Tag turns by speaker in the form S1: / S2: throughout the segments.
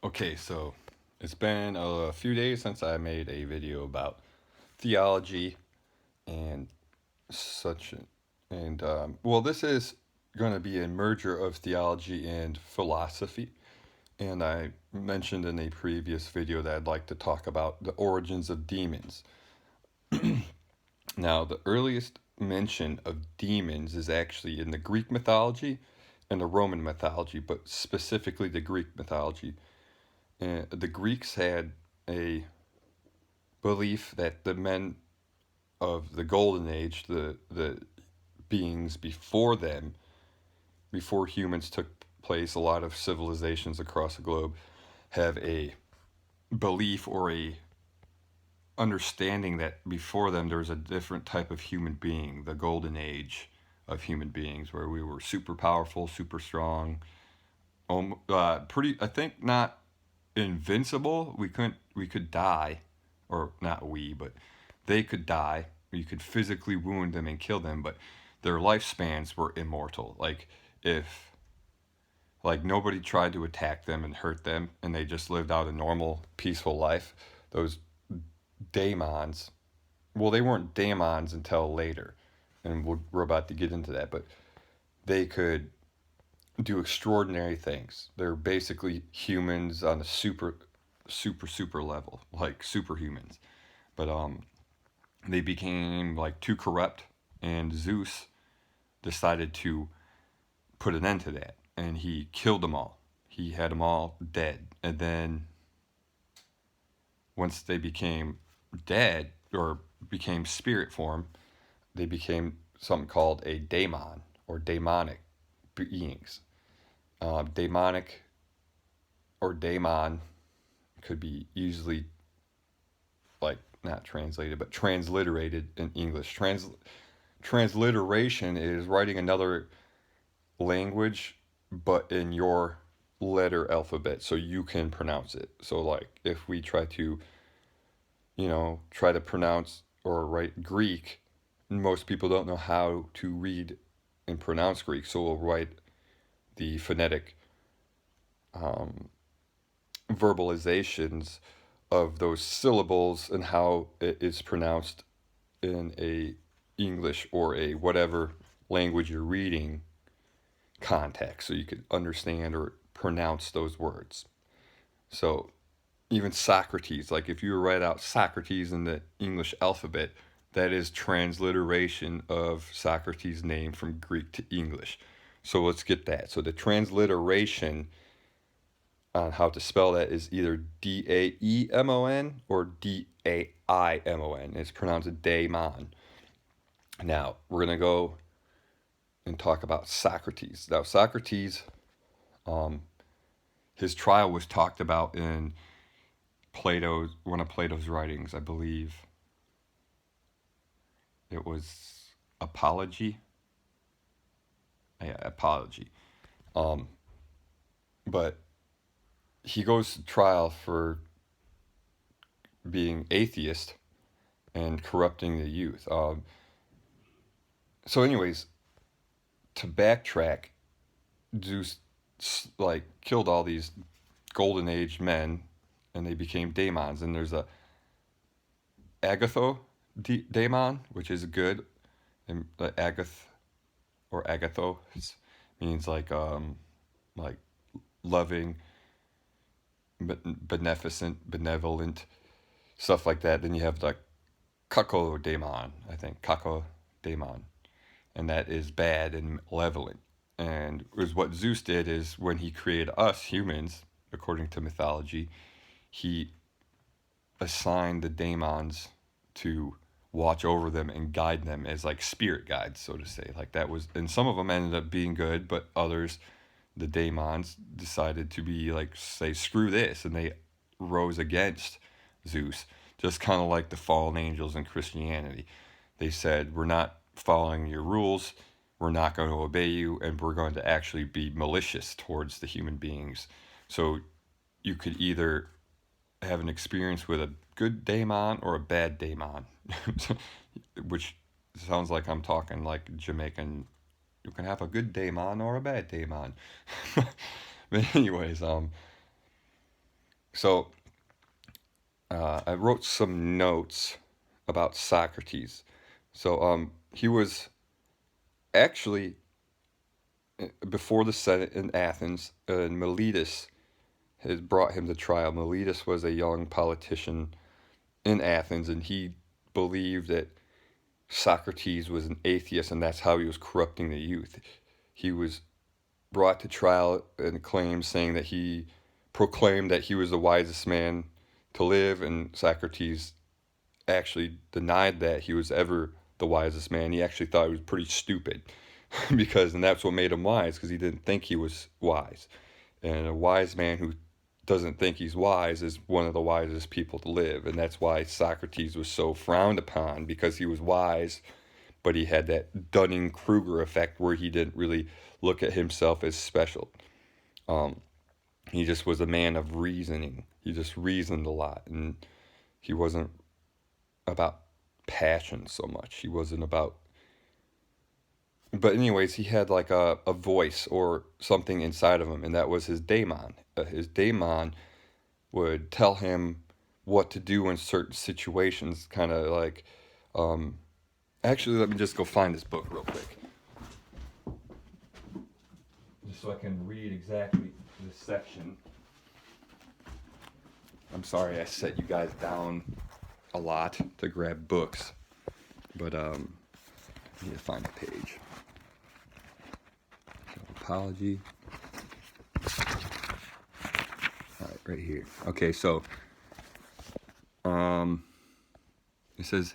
S1: Okay, so it's been a few days since I made a video about theology and such. Well, this is going to be a merger of theology and philosophy. And I mentioned in a previous video that I'd like to talk about the origins of demons. Now, the earliest mention of demons is actually in the Greek mythology and the Roman mythology, but specifically the Greek mythology. And the Greeks had a belief that the men of the golden age, the beings before them, before humans took place, a lot of civilizations across the globe have a belief or a understanding that before them there was a different type of human being, the golden age of human beings, where we were super powerful, super strong, pretty. I think not invincible. We could die, or not we, but they could die. You could physically wound them and kill them, but their lifespans were immortal. If nobody tried to attack them and hurt them, and they just lived out a normal, peaceful life, those daemons. Well, they weren't daemons until later, and we're about to get into that. But they could do extraordinary things. They're basically humans on a super level, like superhumans. But they became like too corrupt, and Zeus decided to put an end to that, and he killed them all. He had them all dead, and then once they became dead or became spirit form, they became something called a daemon or demonic beings. Demonic or daemon could be easily like not translated but transliterated in English. Transliteration is writing another language but in your letter alphabet so you can pronounce it. So like if we try to pronounce or write Greek, most people don't know how to read and pronounce Greek, so we'll write the phonetic um, verbalizations of those syllables and how it is pronounced in a English or a whatever language you're reading context, so you could understand or pronounce those words. So even Socrates, like if you write out Socrates in the English alphabet, that is transliteration of Socrates' name from Greek to English. So let's get that. So the transliteration on how to spell that is either Daemon or Daimon. It's pronounced Daemon. Now we're gonna go and talk about Socrates. Now Socrates, um, his trial was talked about in one of Plato's writings, I believe. It was Apology. Yeah, Apology. Um, but he goes to trial for being atheist and corrupting the youth. Anyways, to backtrack, Zeus killed all these golden age men, and they became daemons. And there's a Agatho daemon, which is good, and the Agath or Agatho means like loving, beneficent, benevolent, stuff like that. Then you have like Kako daemon, I think Kako daemon, and that is bad and malevolent. And was what Zeus did is when he created us humans, according to mythology, he assigned the daemons to watch over them and guide them as like spirit guides, so to say. Like that was, and some of them ended up being good, but others, the daemons, decided to be like, say, screw this, and they rose against Zeus, just kind of like the fallen angels in Christianity. They said, we're not following your rules, we're not going to obey you, and we're going to actually be malicious towards the human beings. So you could either have an experience with a good daemon or a bad daemon, which sounds like I'm talking like Jamaican. You can have a good daemon or a bad daemon. But anyways, So I wrote some notes about Socrates. So he was actually before the Senate in Athens, and Miletus has brought him to trial. Miletus was a young politician in Athens, and he believed that Socrates was an atheist, and that's how he was corrupting the youth. He was brought to trial and claimed, saying that he proclaimed that he was the wisest man to live, and Socrates actually denied that he was ever the wisest man. He actually thought he was pretty stupid because, and that's what made him wise, because he didn't think he was wise. And a wise man who doesn't think he's wise is one of the wisest people to live. And that's why Socrates was so frowned upon, because he was wise, but he had that Dunning-Kruger effect where he didn't really look at himself as special. Um, he just was a man of reasoning. He just reasoned a lot, and he wasn't about passion so much. He wasn't about. But anyways, he had like a voice or something inside of him, and that was his daemon. His daemon would tell him what to do in certain situations, kind of like. Actually, let me just go find this book real quick, just so I can read exactly this section. I'm sorry I set you guys down a lot to grab books, but I need to find a page. So, apology. All right, right here. Okay, so it says.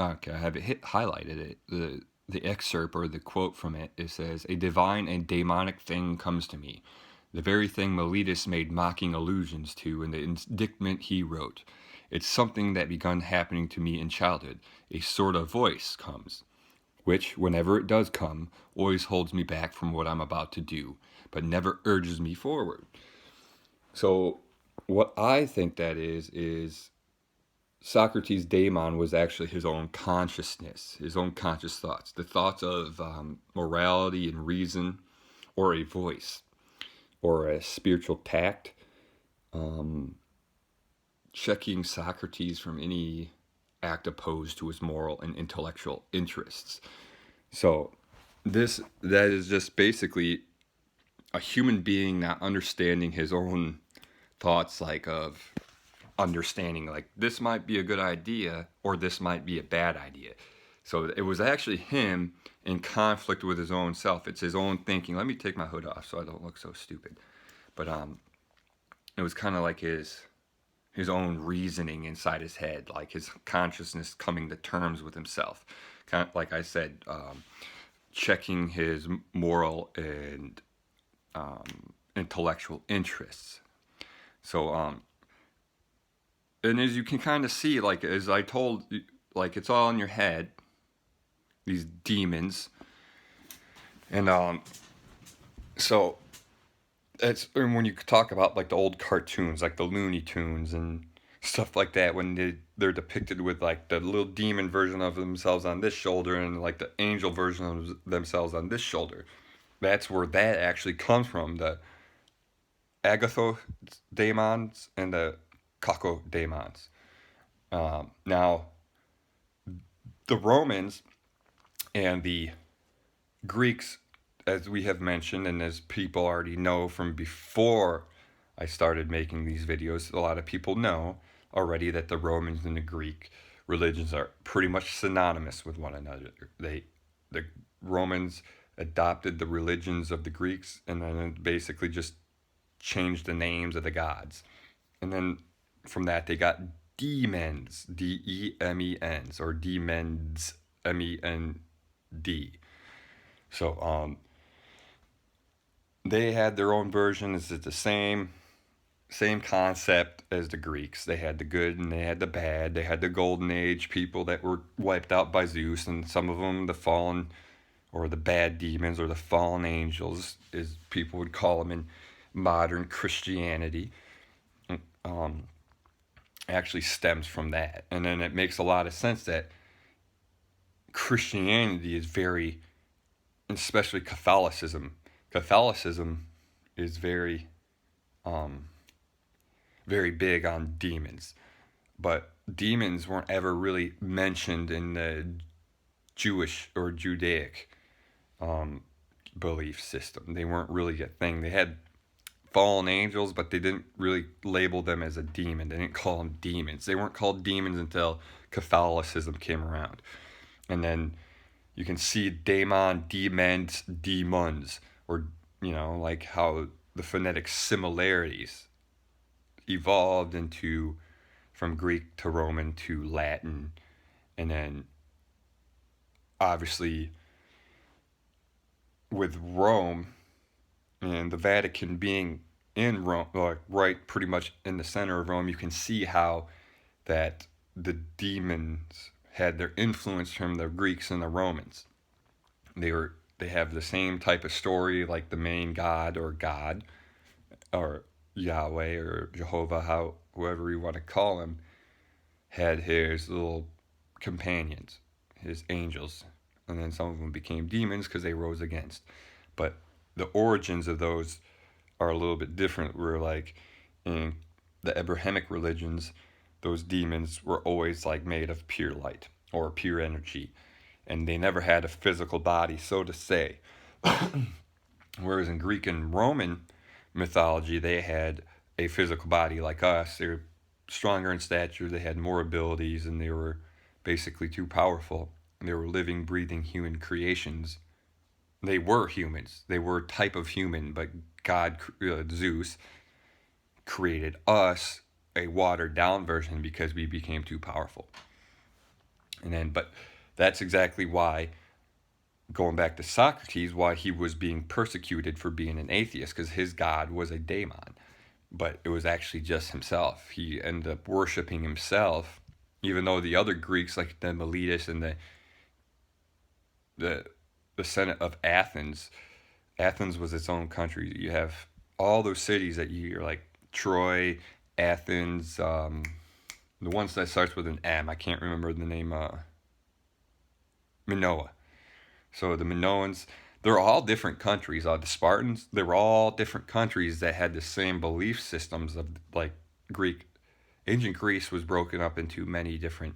S1: Okay, I have it highlighted. The excerpt or the quote from it. It says, "A divine and daemonic thing comes to me, the very thing Miletus made mocking allusions to in the indictment he wrote. It's something that begun happening to me in childhood. A sort of voice comes, which, whenever it does come, always holds me back from what I'm about to do, but never urges me forward." So, what I think that is Socrates' daemon was actually his own consciousness, his own conscious thoughts, the thoughts of morality and reason, or a voice, or a spiritual tact, checking Socrates from any act opposed to his moral and intellectual interests. So that is just basically a human being not understanding his own thoughts, like of understanding like this might be a good idea or this might be a bad idea. So it was actually him in conflict with his own self. It's his own thinking. Let me take my hood off so I don't look so stupid. But it was kind of like his own reasoning inside his head, like his consciousness coming to terms with himself. Kind of, like I said, checking his moral and intellectual interests. So and as you can kind of see, like as I told, like it's all in your head, these demons, and so it's, and when you talk about like the old cartoons, like the Looney Tunes and stuff like that, when they're depicted with like the little demon version of themselves on this shoulder and like the angel version of themselves on this shoulder, that's where that actually comes from, the agathos daemons and the kakos daemons. Now, the Romans and the Greeks, as we have mentioned, and as people already know from before I started making these videos, a lot of people know already that the Romans and the Greek religions are pretty much synonymous with one another. The Romans adopted the religions of the Greeks and then basically just changed the names of the gods. And then from that they got demons, Demens, or demens, Mend. So they had their own versions. It's the same concept as the Greeks. They had the good and they had the bad. They had the golden age people that were wiped out by Zeus, and some of them the fallen or the bad demons or the fallen angels, as people would call them in modern Christianity. Actually stems from that. And then it makes a lot of sense that Christianity is very, especially Catholicism is very um, very big on demons, but demons weren't ever really mentioned in the Jewish or Judaic um, belief system. They weren't really a thing. They had fallen angels, but they didn't really label them as a demon. They didn't call them demons. They weren't called demons until Catholicism came around. And then you can see Daemon, Demends, Demons, or, like how the phonetic similarities evolved into from Greek to Roman to Latin, and then obviously with Rome and the Vatican being in Rome, like right pretty much in the center of Rome, you can see how that the demons had their influence from the Greeks and the Romans. They have the same type of story, like the main god or Yahweh or Jehovah, whoever you want to call him, had his little companions, his angels, and then some of them became demons because they rose against. But the origins of those are a little bit different. Where like in the Abrahamic religions, those demons were always like made of pure light or pure energy, and they never had a physical body, so to say. Whereas in Greek and Roman mythology, they had a physical body like us. They were stronger in stature, they had more abilities, and they were basically too powerful. They were living, breathing human creations. They were humans. They were a type of human, but God, Zeus, created us a watered down version because we became too powerful. But that's exactly why, going back to Socrates, why he was being persecuted for being an atheist, because his god was a daemon, but it was actually just himself. He ended up worshiping himself, even though the other Greeks, like the Miletus and the the Senate of Athens, Athens was its own country. You have all those cities that you hear, like Troy, Athens, the ones that starts with an M. I can't remember the name. Minoa. So the Minoans, they're all different countries. The Spartans, they were all different countries that had the same belief systems of like Greek. Ancient Greece was broken up into many different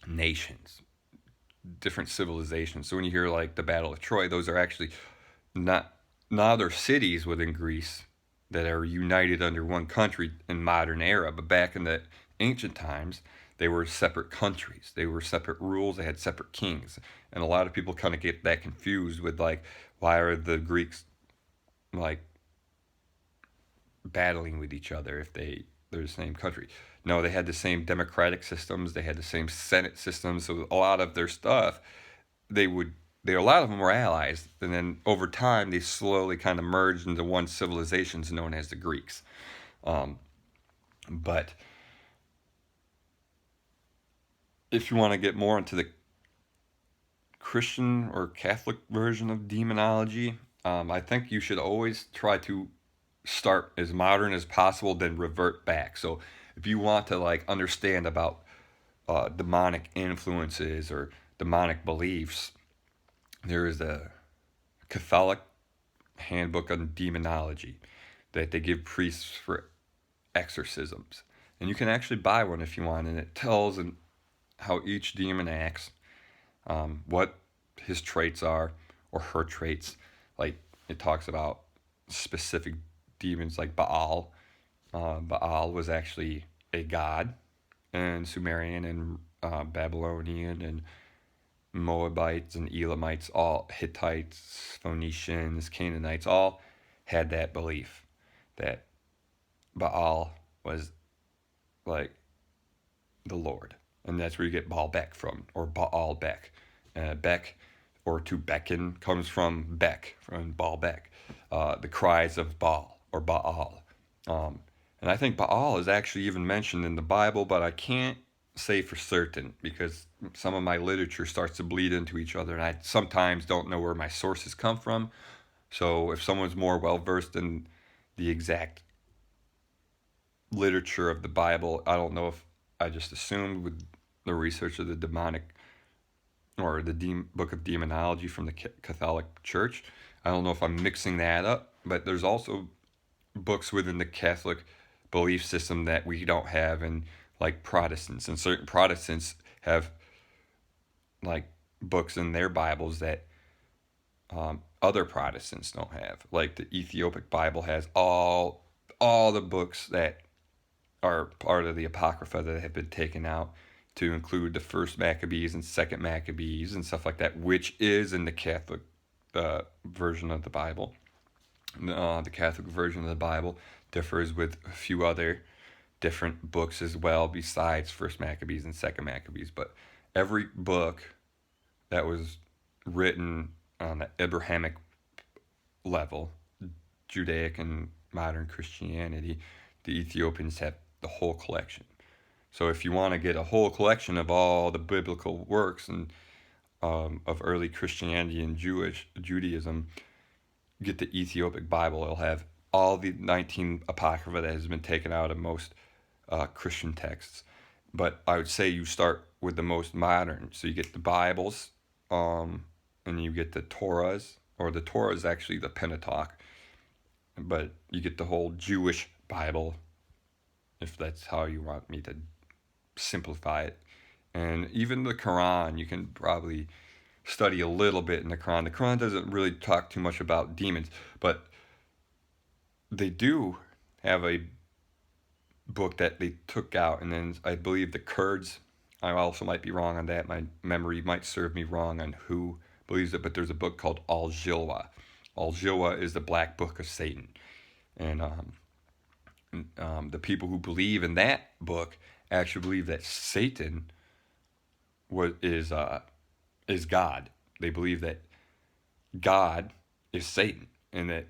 S1: nations, different civilizations. So when you hear like the Battle of Troy, those are actually not now they're cities within Greece that are united under one country in modern era. But back in the ancient times, they were separate countries. They were separate rules. They had separate kings. And a lot of people kind of get that confused with like, why are the Greeks like battling with each other if they're the same country? No, they had the same democratic systems. They had the same Senate systems. So a lot of their stuff, they would a lot of them were allies, and then over time they slowly kind of merged into one civilizations known as the Greeks. But if you want to get more into the Christian or Catholic version of demonology, I think you should always try to start as modern as possible, then revert back. So if you want to like understand about demonic influences or demonic beliefs, there is a Catholic handbook on demonology that they give priests for exorcisms. And you can actually buy one if you want, and it tells how each demon acts, what his traits are or her traits. Like it talks about specific demons like Baal. Baal was actually a god in Sumerian and Babylonian and Moabites and Elamites, all Hittites, Phoenicians, Canaanites, all had that belief that Baal was like the Lord. And that's where you get Baalbek from, or Baalbek. Bek, or to beckon, comes from Bek, from Baalbek. The cries of Baal, or Baal. And I think Baal is actually even mentioned in the Bible, but I can't say for certain because some of my literature starts to bleed into each other, and I sometimes don't know where my sources come from. So if someone's more well versed in the exact literature of the Bible, I don't know if I just assumed with the research of the demonic or the book of demonology from the Catholic Church. I don't know if I'm mixing that up, but there's also books within the Catholic belief system that we don't have, and like Protestants, and certain Protestants have like books in their Bibles that other Protestants don't have. Like the Ethiopic Bible has all the books that are part of the Apocrypha that have been taken out, to include the first Maccabees and second Maccabees and stuff like that, which is in the Catholic version of the Bible. The Catholic version of the Bible differs with a few other different books as well, besides first Maccabees and second Maccabees. But every book that was written on the Abrahamic level, Judaic and modern Christianity, the Ethiopians have the whole collection. So if you want to get a whole collection of all the biblical works and of early Christianity and Judaism, get the Ethiopic Bible. It'll have all the 19 apocrypha that has been taken out of most Christian texts. But I would say you start with the most modern. So you get the Bibles, and you get the Torahs, or the Torah is actually the Pentateuch, but you get the whole Jewish Bible, if that's how you want me to simplify it. And even the Quran, you can probably study a little bit in the Quran. The Quran doesn't really talk too much about demons, but they do have a book that they took out, and then I believe the Kurds, I also might be wrong on that, my memory might serve me wrong on who believes it, but there's a book called Al-Jilwa. Al-Jilwa is the Black Book of Satan. And the people who believe in that book actually believe that Satan is God. They believe that God is Satan, and that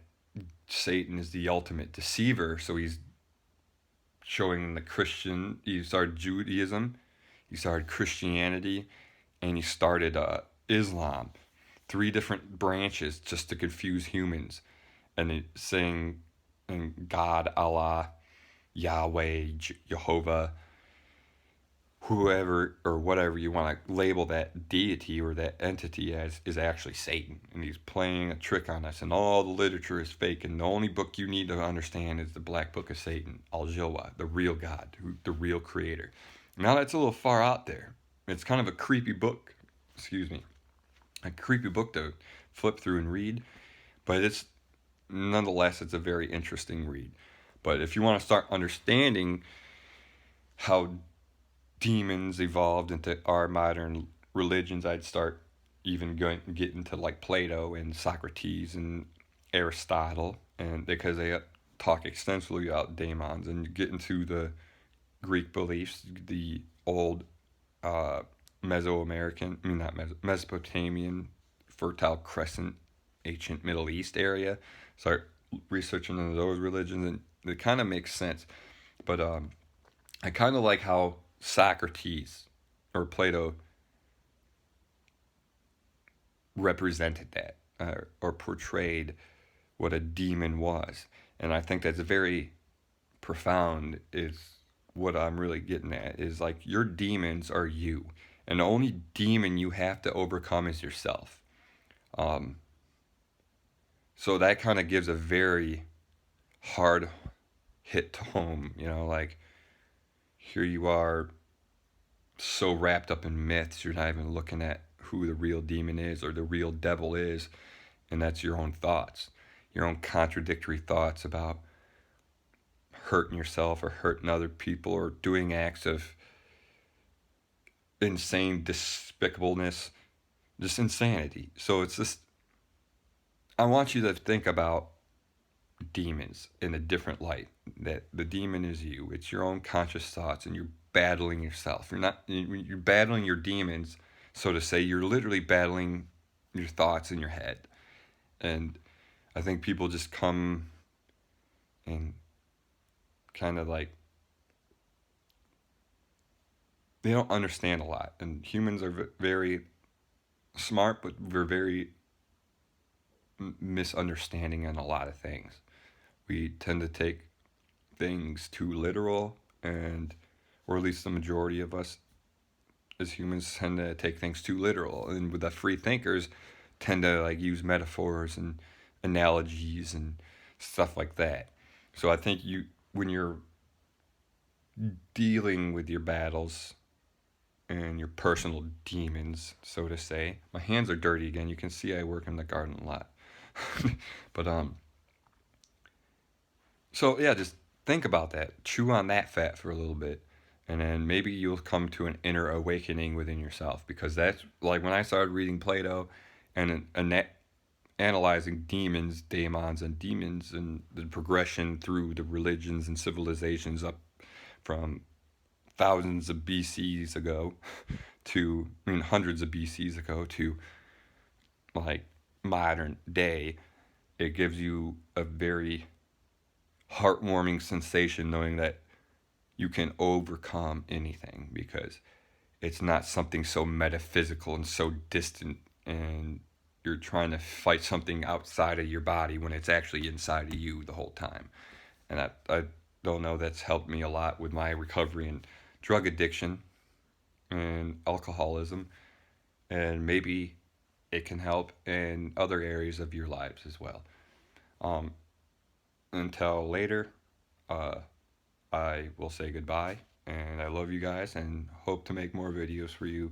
S1: Satan is the ultimate deceiver. So he's showing he started Judaism, he started Christianity, and he started Islam. 3 different branches just to confuse humans. And he's saying, and God, Allah, Yahweh, Jehovah, whoever or whatever you want to label that deity or that entity as, is actually Satan. And he's playing a trick on us. And all the literature is fake. And the only book you need to understand is the Black Book of Satan, Al-Jilwa, the real God, the real creator. Now that's a little far out there. It's kind of a creepy book. A creepy book to flip through and read. But nonetheless, it's a very interesting read. But if you want to start understanding how demons evolved into our modern religions, I'd start even get into like Plato and Socrates and Aristotle, and because they talk extensively about daemons, and get into the Greek beliefs, the old Mesopotamian, Fertile Crescent, ancient Middle East area. Start researching into those religions, and it kind of makes sense. But I kind of like how Socrates or Plato represented that, or portrayed what a demon was. And I think that's very profound, is what I'm really getting at, is like your demons are you. And the only demon you have to overcome is yourself. So that kind of gives a very hard hit to home, like here you are so wrapped up in myths, you're not even looking at who the real demon is or the real devil is, and that's your own thoughts, your own contradictory thoughts about hurting yourself or hurting other people or doing acts of insane despicableness, just insanity. So it's just, I want you to think about demons in a different light, that the demon is you. It's your own conscious thoughts, and you're battling yourself. You're battling your demons, so to say. You're literally battling your thoughts in your head. And I think people just come and kind of like, they don't understand a lot. And humans are very smart, but we're very misunderstanding on a lot of things. We tend to take things too literal, or at least the majority of us as humans tend to take things too literal. And with the free thinkers, tend to like use metaphors and analogies and stuff like that. So I think when you're dealing with your battles and your personal demons, so to say, my hands are dirty again. You can see I work in the garden a lot. But so yeah, just think about that. Chew on that fat for a little bit. And then maybe you'll come to an inner awakening within yourself, because that's like when I started reading Plato and analyzing daemons, and demons, and the progression through the religions and civilizations up from thousands of BCs ago to, I mean, hundreds of BCs ago to like modern day, it gives you a very heartwarming sensation knowing that you can overcome anything, because it's not something so metaphysical and so distant, and you're trying to fight something outside of your body when it's actually inside of you the whole time. And I don't know, that's helped me a lot with my recovery and drug addiction and alcoholism, and maybe it can help in other areas of your lives as well. Um, until later, uh, I will say goodbye, and I love you guys and hope to make more videos for you.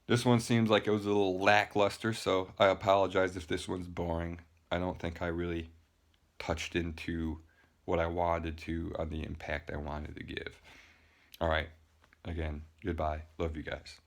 S1: This one seems like it was a little lackluster, so I apologize if this one's boring. I don't think I really touched into what I wanted to on the impact I wanted to give. All right, again, goodbye. Love you guys.